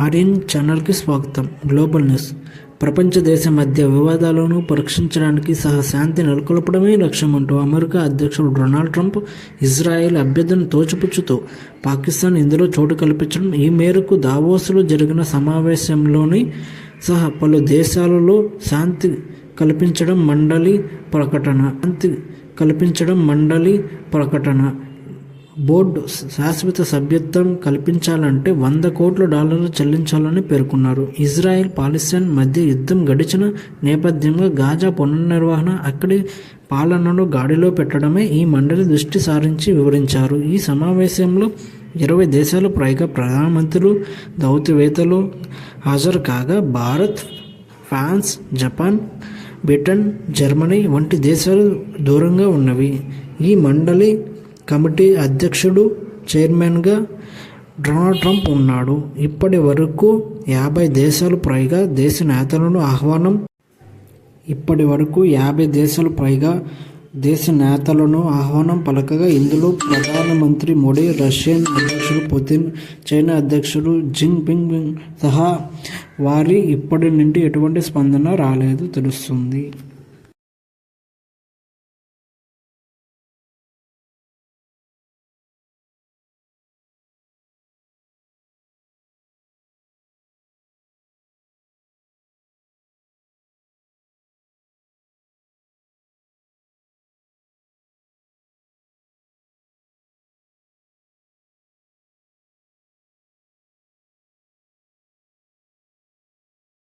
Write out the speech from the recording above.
ఆర్యన్ ఛానల్కి స్వాగతం. Global news. ప్రపంచ దేశ మధ్య వివాదాలను పరీక్షించడానికి సహా శాంతి నెలకొల్పడమే లక్ష్యమంటూ అమెరికా అధ్యక్షుడు డొనాల్డ్ ట్రంప్ ఇజ్రాయెల్ అభ్యర్థిని తోచిపుచ్చుతూ పాకిస్తాన్ ఇందులో చోటు కల్పించడం, ఈ మేరకు దావోస్లో జరిగిన సమావేశంలోని సహా పలు దేశాలలో శాంతి కల్పించడం మండలి ప్రకటన బోర్డు శాశ్వత సభ్యత్వం కల్పించాలంటే $100 కోట్ల చెల్లించాలని పేర్కొన్నారు. ఇజ్రాయెల్ పాలస్తీన్ మధ్య యుద్ధం గడిచిన నేపథ్యంలో గాజా పునర్నిర్వహణ, అక్కడి పాలనను గాడిలో పెట్టడమే ఈ మండలి దృష్టి సారించి వివరించారు. ఈ సమావేశంలో 20 దేశాల పైగా ప్రధానమంత్రులు, దౌత్యవేత్తలు హాజరు కాగా Bharat, France, Japan, Britain, Germany వంటి దేశాలు దూరంగా ఉన్నవి. ఈ మండలి కమిటీ అధ్యక్షుడు, చైర్మన్గా డొనాల్డ్ ట్రంప్ ఉన్నాడు. ఇప్పటి వరకు 50 దేశాలు పైగా దేశ నేతలను ఆహ్వానం పలకగా ఇందులో ప్రధానమంత్రి మోడీ, రష్యన్ అధ్యక్షుడు పుతిన్, చైనా అధ్యక్షుడు జిన్ పింగ్ సహా వారి ఇప్పటి నుండి ఎటువంటి స్పందన రాలేదు తెలుస్తుంది.